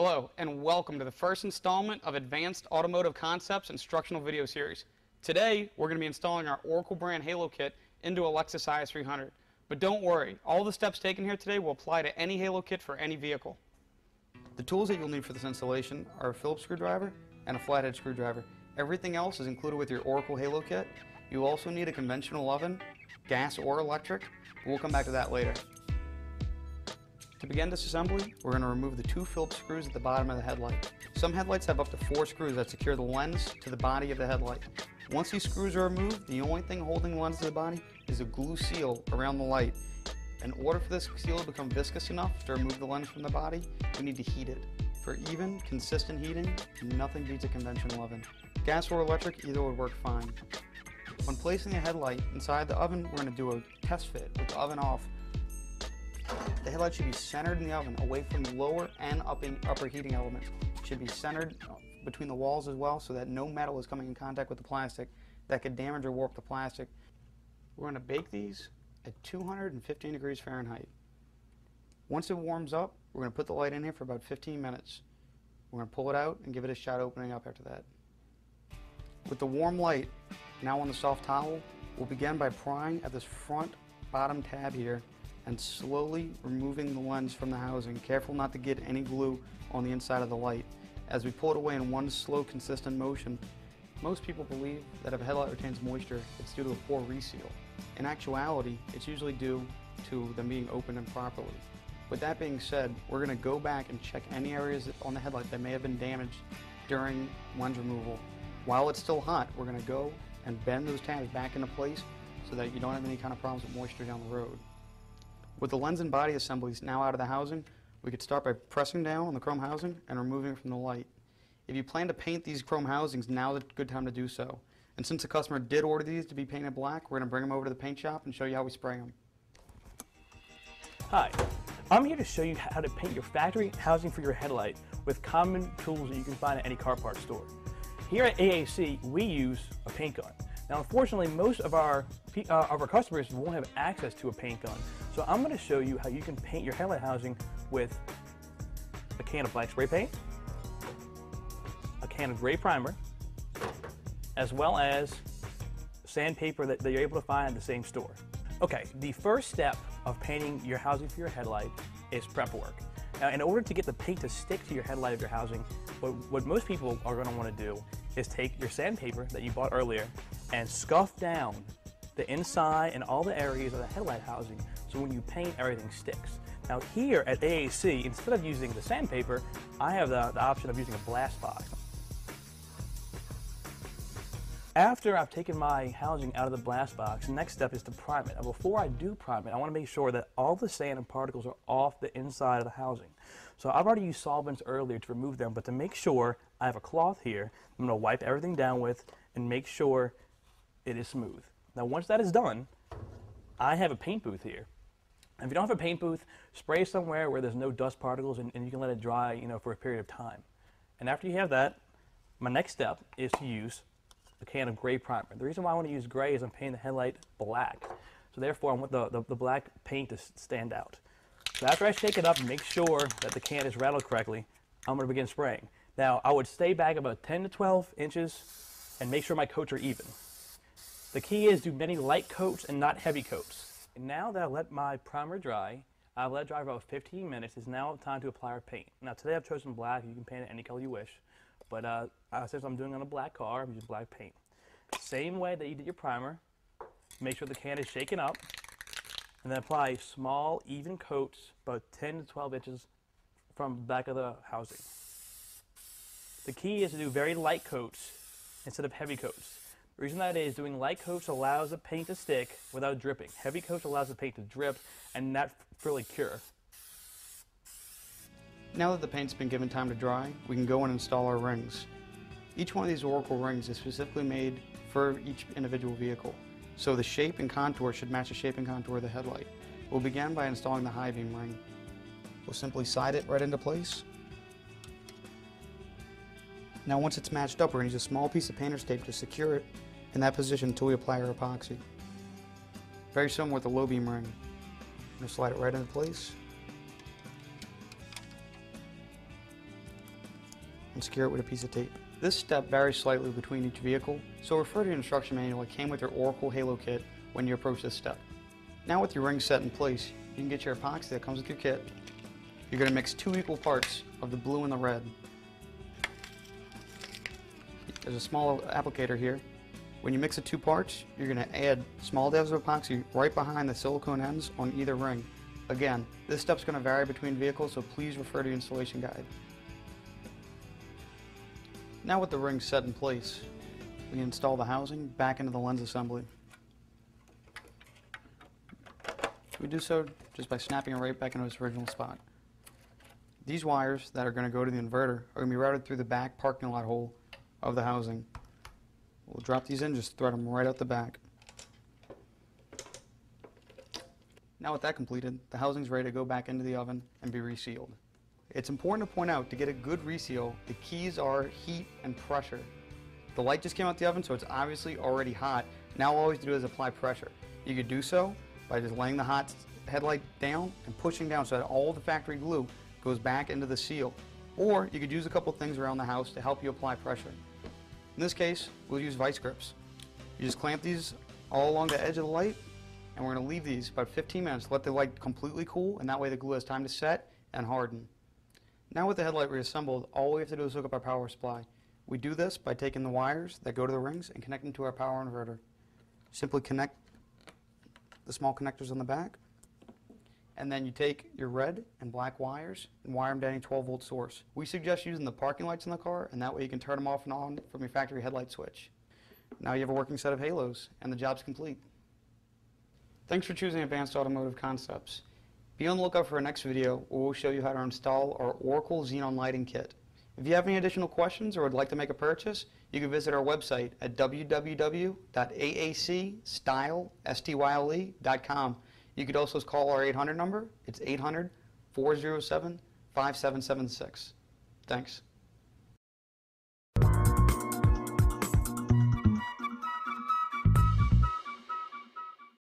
Hello, and welcome to the first installment of Advanced Automotive Concepts Instructional Video Series. Today, we're going to be installing our Oracle brand Halo Kit into a Lexus IS300. But don't worry, all the steps taken here today will apply to any Halo Kit for any vehicle. The tools that you'll need for this installation are a Phillips screwdriver and a flathead screwdriver. Everything else is included with your Oracle Halo Kit. You'll also need a conventional oven, gas or electric, but we'll come back to that later. To begin this assembly, we're going to remove the two Phillips screws at the bottom of the headlight. Some headlights have up to 4 screws that secure the lens to the body of the headlight. Once these screws are removed, the only thing holding the lens to the body is a glue seal around the light. In order for this seal to become viscous enough to remove the lens from the body, we need to heat it. For even, consistent heating, nothing beats a conventional oven. Gas or electric, either would work fine. When placing the headlight inside the oven, we're going to do a test fit with the oven off. The headlight should be centered in the oven, away from lower and upper heating elements. It should be centered between the walls as well, so that no metal is coming in contact with the plastic that could damage or warp the plastic. We're going to bake these at 215 degrees Fahrenheit. Once it warms up, we're going to put the light in here for about 15 minutes. We're going to pull it out and give it a shot opening up after that. With the warm light now on the soft towel, we'll begin by prying at this front bottom tab here and slowly removing the lens from the housing, careful not to get any glue on the inside of the light. As we pull it away in one slow, consistent motion, most people believe that if a headlight retains moisture, it's due to a poor reseal. In actuality, it's usually due to them being opened improperly. With that being said, we're going to go back and check any areas on the headlight that may have been damaged during lens removal. While it's still hot, we're going to go and bend those tabs back into place so that you don't have any kind of problems with moisture down the road. With the lens and body assemblies now out of the housing, we could start by pressing down on the chrome housing and removing it from the light. If you plan to paint these chrome housings, now's a good time to do so. And since the customer did order these to be painted black, we're going to bring them over to the paint shop and show you how we spray them. Hi, I'm here to show you how to paint your factory housing for your headlight with common tools that you can find at any car parts store. Here at AAC, we use a paint gun. Now, unfortunately, most of our customers won't have access to a paint gun. So I'm going to show you how you can paint your headlight housing with a can of black spray paint, a can of gray primer, as well as sandpaper that you're able to find at the same store. Okay, the first step of painting your housing for your headlight is prep work. Now, in order to get the paint to stick to your headlight of your housing, what most people are going to want to do is take your sandpaper that you bought earlier and scuff down the inside and all the areas of the headlight housing so when you paint, everything sticks. Now here at AAC, instead of using the sandpaper, I have the option of using a blast box. After I've taken my housing out of the blast box, the next step is to prime it. Now before I do prime it, I want to make sure that all the sand and particles are off the inside of the housing. So I've already used solvents earlier to remove them, but to make sure, I have a cloth here I'm going to wipe everything down with and make sure it is smooth. Now once that is done, I have a paint booth here. And if you don't have a paint booth, spray somewhere where there's no dust particles and you can let it dry, for a period of time. And after you have that, my next step is to use a can of gray primer. The reason why I want to use gray is I'm painting the headlight black. So therefore I want the black paint to stand out. So after I shake it up and make sure that the can is rattled correctly, I'm going to begin spraying. Now I would stay back about 10 to 12 inches and make sure my coats are even. The key is do many light coats and not heavy coats. And now that I let my primer dry, I've let it dry for about 15 minutes. It's now time to apply our paint. Now today I've chosen black. You can paint it any color you wish. But since I'm doing it on a black car, I'm using black paint. Same way that you did your primer, make sure the can is shaken up, and then apply small, even coats about 10 to 12 inches from the back of the housing. The key is to do very light coats instead of heavy coats. The reason that is doing light coats allows the paint to stick without dripping. Heavy coats allows the paint to drip and not fully cure. Now that the paint's been given time to dry, we can go and install our rings. Each one of these Oracle rings is specifically made for each individual vehicle, so the shape and contour should match the shape and contour of the headlight. We'll begin by installing the high beam ring. We'll simply slide it right into place. Now once it's matched up, we're going to use a small piece of painter's tape to secure it in that position until we apply our epoxy. Very similar with the low beam ring. I'm going to slide it right into place. and secure it with a piece of tape. This step varies slightly between each vehicle, so refer to the instruction manual that came with your Oracle Halo kit when you approach this step. Now with your rings set in place, you can get your epoxy that comes with your kit. You're going to mix 2 equal parts of the blue and the red. There's a small applicator here. When you mix the 2 parts, you're going to add small dabs of epoxy right behind the silicone ends on either ring. Again, this step's going to vary between vehicles, so please refer to the installation guide. Now with the rings set in place, we install the housing back into the lens assembly. We do so just by snapping it right back into its original spot. These wires that are going to go to the inverter are going to be routed through the back parking lot hole of the housing. We'll drop these in, just thread them right out the back. Now with that completed, the housing's ready to go back into the oven and be resealed. It's important to point out, to get a good reseal, the keys are heat and pressure. The light just came out the oven, so it's obviously already hot. Now all we have to do is apply pressure. You could do so by just laying the hot headlight down and pushing down so that all the factory glue goes back into the seal. Or you could use a couple things around the house to help you apply pressure. In this case, we'll use vice grips. You just clamp these all along the edge of the light, and we're going to leave these about 15 minutes to let the light completely cool, and that way the glue has time to set and harden. Now with the headlight reassembled, all we have to do is hook up our power supply. We do this by taking the wires that go to the rings and connect them to our power inverter. Simply connect the small connectors on the back, and then you take your red and black wires and wire them to any 12-volt source. We suggest using the parking lights in the car, and that way you can turn them off and on from your factory headlight switch. Now you have a working set of halos, and the job's complete. Thanks for choosing Advanced Automotive Concepts. Be on the lookout for our next video where we'll show you how to install our Oracle Xenon Lighting Kit. If you have any additional questions or would like to make a purchase, you can visit our website at www.aacstyle.com. You could also call our 800 number. It's 800-407-5776. Thanks.